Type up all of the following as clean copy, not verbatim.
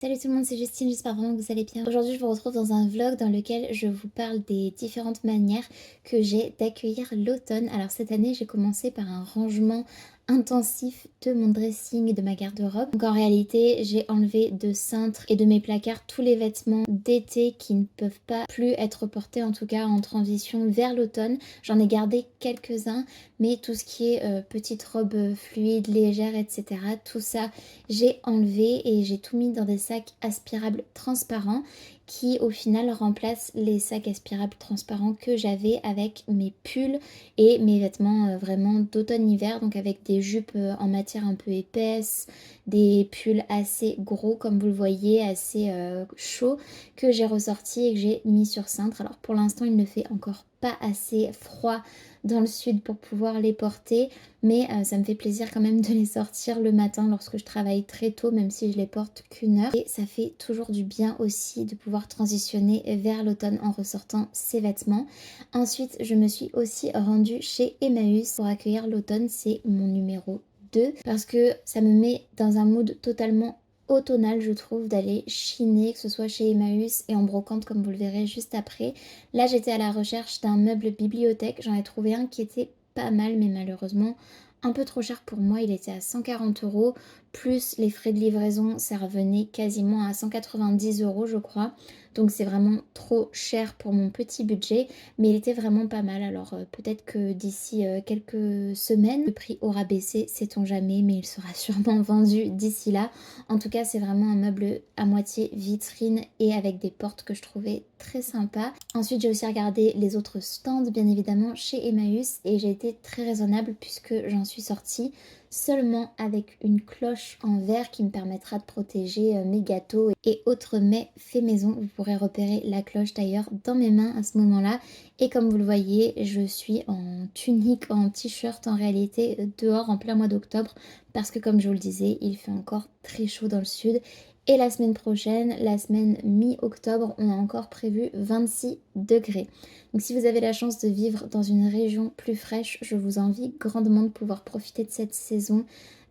Salut tout le monde, c'est Justine, j'espère vraiment que vous allez bien. Aujourd'hui, je vous retrouve dans un vlog dans lequel je vous parle des différentes manières que j'ai d'accueillir l'automne. Alors cette année, j'ai commencé par un rangement intensif de mon dressing et de ma garde-robe. Donc en réalité, j'ai enlevé de cintre et de mes placards tous les vêtements d'été qui ne peuvent pas plus être portés, en tout cas en transition vers l'automne. J'en ai gardé quelques-uns, mais tout ce qui est petite robe fluide, légère, etc., tout ça, j'ai enlevé et j'ai tout mis dans des sacs aspirables transparents qui au final remplacent les sacs aspirables transparents que j'avais avec mes pulls et mes vêtements vraiment d'automne-hiver, donc avec des jupes en matière un peu épaisse, des pulls assez gros comme vous le voyez, assez chauds que j'ai ressortis et que j'ai mis sur cintre. Alors pour l'instant il ne fait encore pas assez froid dans le sud pour pouvoir les porter, mais ça me fait plaisir quand même de les sortir le matin lorsque je travaille très tôt, même si je les porte qu'une heure. Et ça fait toujours du bien aussi de pouvoir transitionner vers l'automne en ressortant ces vêtements. Ensuite, je me suis aussi rendue chez Emmaüs pour accueillir l'automne. C'est mon numéro 2 parce que ça me met dans un mood totalement automnal, je trouve, d'aller chiner, que ce soit chez Emmaüs et en brocante comme vous le verrez juste après. Là, j'étais à la recherche d'un meuble bibliothèque. J'en ai trouvé un qui était pas mal, mais malheureusement un peu trop cher pour moi. Il était à 140 euros, plus les frais de livraison, ça revenait quasiment à 190 euros, je crois. Donc c'est vraiment trop cher pour mon petit budget, mais il était vraiment pas mal. Alors peut-être que d'ici quelques semaines, le prix aura baissé, sait-on jamais, mais il sera sûrement vendu d'ici là. En tout cas, c'est vraiment un meuble à moitié vitrine et avec des portes que je trouvais très sympa. Ensuite, j'ai aussi regardé les autres stands, bien évidemment, chez Emmaüs et j'ai été très raisonnable puisque j'en suis sortie seulement avec une cloche en verre qui me permettra de protéger mes gâteaux et autres mets faits maison. Vous pourrez repérer la cloche d'ailleurs dans mes mains à ce moment-là. Et comme vous le voyez, je suis en tunique, en t-shirt en réalité dehors en plein mois d'octobre parce que comme je vous le disais, il fait encore très chaud dans le sud. Et la semaine prochaine, la semaine mi-octobre, on a encore prévu 26 degrés. Donc si vous avez la chance de vivre dans une région plus fraîche, je vous envie grandement de pouvoir profiter de cette saison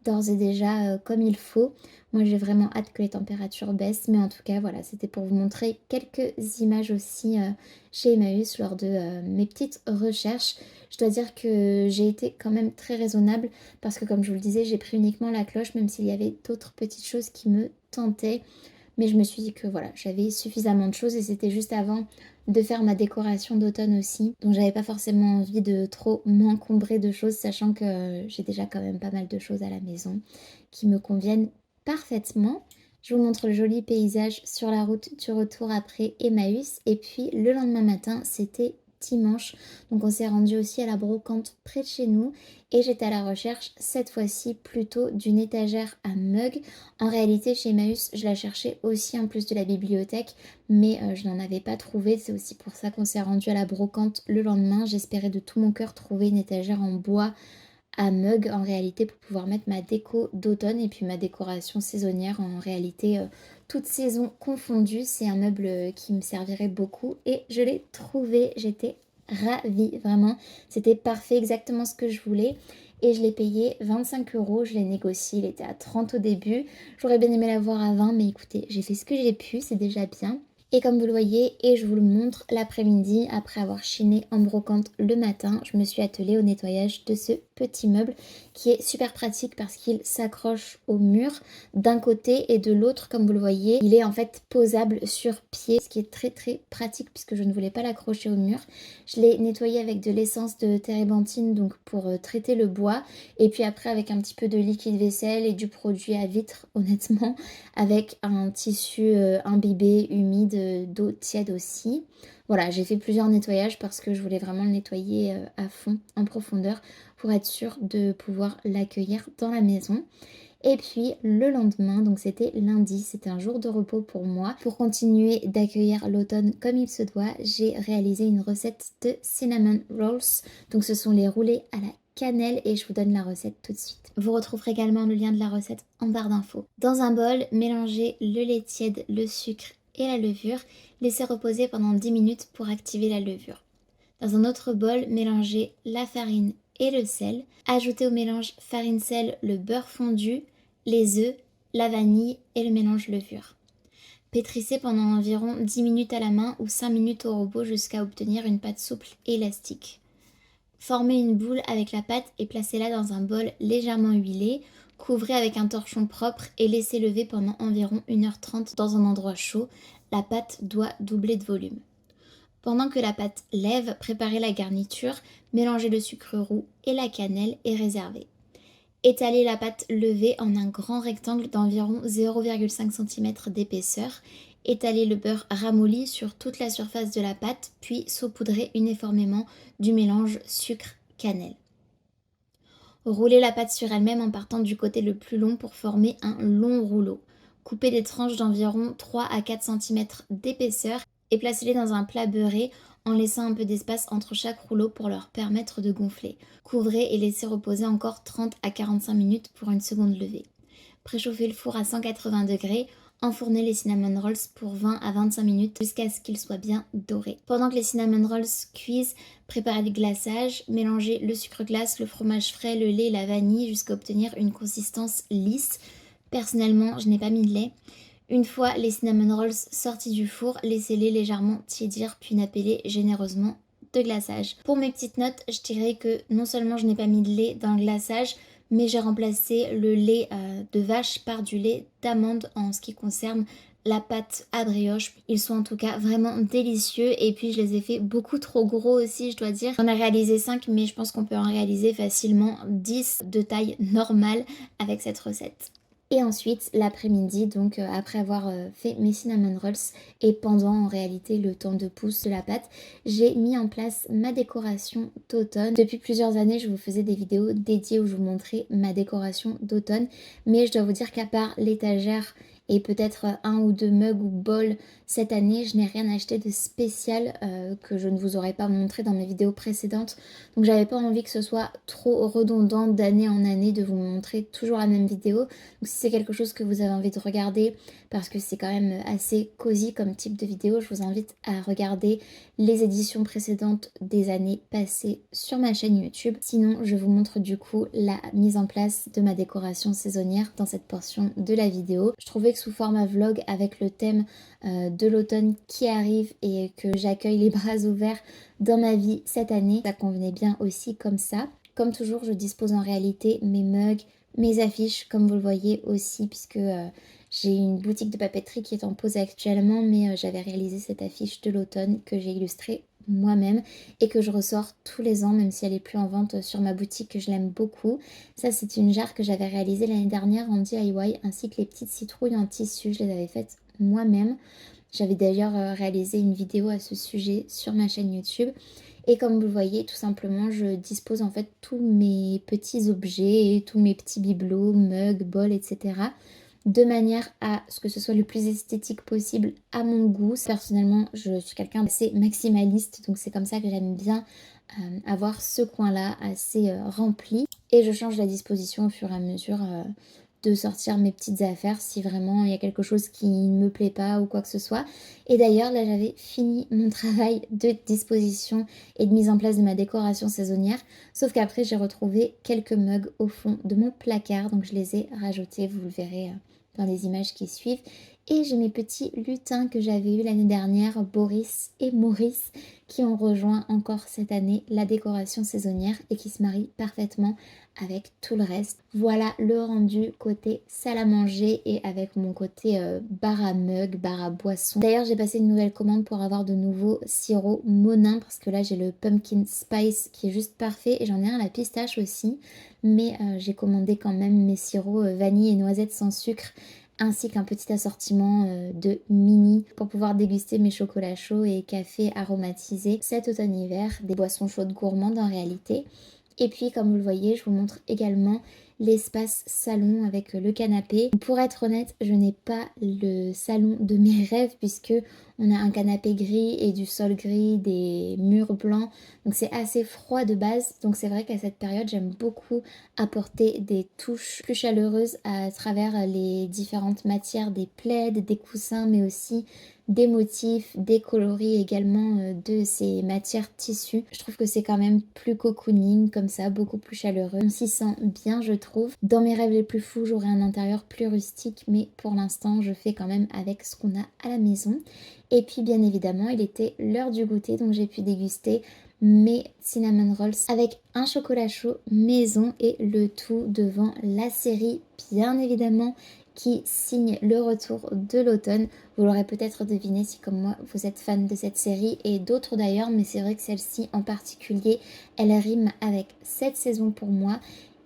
d'ores et déjà comme il faut. Moi j'ai vraiment hâte que les températures baissent, mais en tout cas voilà, c'était pour vous montrer quelques images aussi chez Emmaüs lors de mes petites recherches. Je dois dire que j'ai été quand même très raisonnable parce que comme je vous le disais, j'ai pris uniquement la cloche, même s'il y avait d'autres petites choses qui me tentaient. Mais je me suis dit que voilà, j'avais suffisamment de choses et c'était juste avant de faire ma décoration d'automne aussi. Donc j'avais pas forcément envie de trop m'encombrer de choses, sachant que j'ai déjà quand même pas mal de choses à la maison qui me conviennent parfaitement. Je vous montre le joli paysage sur la route du retour après Emmaüs. Et puis le lendemain matin, c'était dimanche. Donc on s'est rendu aussi à la brocante près de chez nous. Et j'étais à la recherche cette fois-ci plutôt d'une étagère à mugs. En réalité, chez Emmaüs, je la cherchais aussi en plus de la bibliothèque, mais je n'en avais pas trouvé. C'est aussi pour ça qu'on s'est rendu à la brocante le lendemain. J'espérais de tout mon cœur trouver une étagère en bois à mug en réalité pour pouvoir mettre ma déco d'automne et puis ma décoration saisonnière en réalité toute saison confondue. C'est un meuble qui me servirait beaucoup et je l'ai trouvé. J'étais ravie, vraiment. C'était parfait, exactement ce que je voulais. Et je l'ai payé 25 euros, je l'ai négocié, il était à 30 au début. J'aurais bien aimé l'avoir à 20, mais écoutez, j'ai fait ce que j'ai pu, c'est déjà bien. Et comme vous le voyez, et je vous le montre l'après-midi, après avoir chiné en brocante le matin, je me suis attelée au nettoyage de ce petit meuble qui est super pratique parce qu'il s'accroche au mur d'un côté et de l'autre, comme vous le voyez, il est en fait posable sur pied, ce qui est très très pratique puisque je ne voulais pas l'accrocher au mur. Je l'ai nettoyé avec de l'essence de térébenthine donc pour traiter le bois et puis après avec un petit peu de liquide vaisselle et du produit à vitre honnêtement avec un tissu imbibé, humide, d'eau tiède aussi. Voilà, j'ai fait plusieurs nettoyages parce que je voulais vraiment le nettoyer à fond, en profondeur, pour être sûre de pouvoir l'accueillir dans la maison. Et puis le lendemain, donc c'était lundi, c'était un jour de repos pour moi. Pour continuer d'accueillir l'automne comme il se doit, j'ai réalisé une recette de cinnamon rolls. Donc ce sont les roulés à la cannelle et je vous donne la recette tout de suite. Vous retrouverez également le lien de la recette en barre d'infos. Dans un bol, mélangez le lait tiède, le sucre et la levure. Laissez reposer pendant 10 minutes pour activer la levure. Dans un autre bol, mélangez la farine et le sel. Ajoutez au mélange farine-sel le beurre fondu, les œufs, la vanille et le mélange levure. Pétrissez pendant environ 10 minutes à la main ou 5 minutes au robot jusqu'à obtenir une pâte souple et élastique. Formez une boule avec la pâte et placez-la dans un bol légèrement huilé. Couvrez avec un torchon propre et laissez lever pendant environ 1h30 dans un endroit chaud. La pâte doit doubler de volume. Pendant que la pâte lève, préparez la garniture, mélangez le sucre roux et la cannelle et réservez. Étalez la pâte levée en un grand rectangle d'environ 0,5 cm d'épaisseur. Étalez le beurre ramolli sur toute la surface de la pâte, puis saupoudrez uniformément du mélange sucre-cannelle. Roulez la pâte sur elle-même en partant du côté le plus long pour former un long rouleau. Coupez des tranches d'environ 3 à 4 cm d'épaisseur et placez-les dans un plat beurré en laissant un peu d'espace entre chaque rouleau pour leur permettre de gonfler. Couvrez et laissez reposer encore 30 à 45 minutes pour une seconde levée. Préchauffez le four à 180 degrés. Enfournez les cinnamon rolls pour 20 à 25 minutes jusqu'à ce qu'ils soient bien dorés. Pendant que les cinnamon rolls cuisent, préparez le glaçage. Mélangez le sucre glace, le fromage frais, le lait et la vanille jusqu'à obtenir une consistance lisse. Personnellement, je n'ai pas mis de lait. Une fois les cinnamon rolls sortis du four, laissez-les légèrement tiédir puis nappez-les généreusement de glaçage. Pour mes petites notes, je dirais que non seulement je n'ai pas mis de lait dans le glaçage, mais j'ai remplacé le lait de vache par du lait d'amande en ce qui concerne la pâte à brioche. Ils sont en tout cas vraiment délicieux et puis je les ai fait beaucoup trop gros aussi, je dois dire. J'en ai réalisé 5 mais je pense qu'on peut en réaliser facilement 10 de taille normale avec cette recette. Et ensuite, l'après-midi, donc après avoir fait mes cinnamon rolls et pendant en réalité le temps de pousse de la pâte, j'ai mis en place ma décoration d'automne. Depuis plusieurs années, je vous faisais des vidéos dédiées où je vous montrais ma décoration d'automne. Mais je dois vous dire qu'à part l'étagère et peut-être un ou deux mugs ou bols cette année, je n'ai rien acheté de spécial que je ne vous aurais pas montré dans mes vidéos précédentes. Donc j'avais pas envie que ce soit trop redondant d'année en année de vous montrer toujours la même vidéo. Donc si c'est quelque chose que vous avez envie de regarder, parce que c'est quand même assez cosy comme type de vidéo, je vous invite à regarder les éditions précédentes des années passées sur ma chaîne YouTube. Sinon, je vous montre du coup la mise en place de ma décoration saisonnière dans cette portion de la vidéo. Je trouvais que sous format vlog avec le thème de l'automne qui arrive et que j'accueille les bras ouverts dans ma vie cette année, ça convenait bien aussi comme ça. Comme toujours, je dispose en réalité mes mugs, mes affiches, comme vous le voyez aussi, puisque j'ai une boutique de papeterie qui est en pause actuellement, mais j'avais réalisé cette affiche de l'automne que j'ai illustrée moi-même et que je ressors tous les ans, même si elle est plus en vente sur ma boutique, que je l'aime beaucoup. Ça, c'est une jarre que j'avais réalisée l'année dernière en DIY, ainsi que les petites citrouilles en tissu, je les avais faites moi-même. J'avais d'ailleurs réalisé une vidéo à ce sujet sur ma chaîne YouTube. Et comme vous le voyez, tout simplement, je dispose en fait tous mes petits objets, tous mes petits bibelots, mugs, bols, etc. de manière à ce que ce soit le plus esthétique possible à mon goût. Personnellement, je suis quelqu'un d'assez maximaliste, donc c'est comme ça que j'aime bien avoir ce coin-là assez rempli. Et je change la disposition au fur et à mesure de sortir mes petites affaires si vraiment il y a quelque chose qui ne me plaît pas ou quoi que ce soit. Et d'ailleurs, là, j'avais fini mon travail de disposition et de mise en place de ma décoration saisonnière. Sauf qu'après, j'ai retrouvé quelques mugs au fond de mon placard. Donc, je les ai rajoutés, vous le verrez dans les images qui suivent. Et j'ai mes petits lutins que j'avais eu l'année dernière, Boris et Maurice, qui ont rejoint encore cette année la décoration saisonnière et qui se marient parfaitement avec tout le reste. Voilà le rendu côté salle à manger et avec mon côté bar à mug, bar à boisson. D'ailleurs, j'ai passé une nouvelle commande pour avoir de nouveaux sirops Monin parce que là j'ai le pumpkin spice qui est juste parfait et j'en ai un à la pistache aussi. Mais j'ai commandé quand même mes sirops vanille et noisettes sans sucre ainsi qu'un petit assortiment de mini pour pouvoir déguster mes chocolats chauds et cafés aromatisés cet automne-hiver, des boissons chaudes gourmandes en réalité. Et puis comme vous le voyez, je vous montre également l'espace salon avec le canapé. Pour être honnête, je n'ai pas le salon de mes rêves puisque On a un canapé gris et du sol gris, des murs blancs. Donc c'est assez froid de base. Donc c'est vrai qu'à cette période, j'aime beaucoup apporter des touches plus chaleureuses à travers les différentes matières des plaids, des coussins, mais aussi des motifs, des coloris également de ces matières tissus. Je trouve que c'est quand même plus cocooning comme ça, beaucoup plus chaleureux. On s'y sent bien, je trouve. Dans mes rêves les plus fous, j'aurais un intérieur plus rustique, mais pour l'instant, je fais quand même avec ce qu'on a à la maison. Et puis bien évidemment, il était l'heure du goûter, donc j'ai pu déguster mes cinnamon rolls avec un chocolat chaud maison et le tout devant la série, bien évidemment, qui signe le retour de l'automne. Vous l'aurez peut-être deviné si comme moi vous êtes fan de cette série et d'autres d'ailleurs, mais c'est vrai que celle-ci en particulier, elle rime avec cette saison pour moi.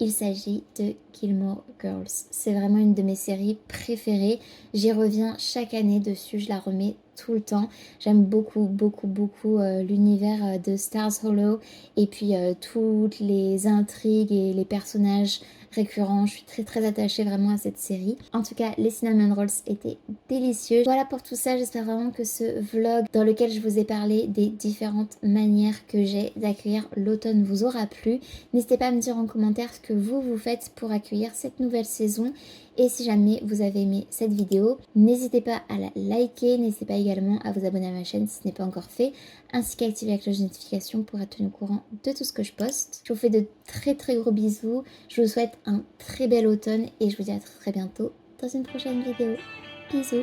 Il s'agit de Gilmore Girls. C'est vraiment une de mes séries préférées. J'y reviens chaque année dessus, je la remets tout le temps. J'aime beaucoup, beaucoup, beaucoup l'univers de Stars Hollow et puis toutes les intrigues et les personnages récurrents. Je suis très très attachée vraiment à cette série. En tout cas, les cinnamon rolls étaient délicieux. Voilà pour tout ça, j'espère vraiment que ce vlog dans lequel je vous ai parlé des différentes manières que j'ai d'accueillir l'automne vous aura plu. N'hésitez pas à me dire en commentaire ce que vous faites pour accueillir cette nouvelle saison. Et si jamais vous avez aimé cette vidéo, n'hésitez pas à la liker, n'hésitez pas également à vous abonner à ma chaîne si ce n'est pas encore fait, ainsi qu'à activer la cloche de notification pour être tenu au courant de tout ce que je poste. Je vous fais de très très gros bisous, je vous souhaite un très bel automne et je vous dis à très bientôt dans une prochaine vidéo. Bisous!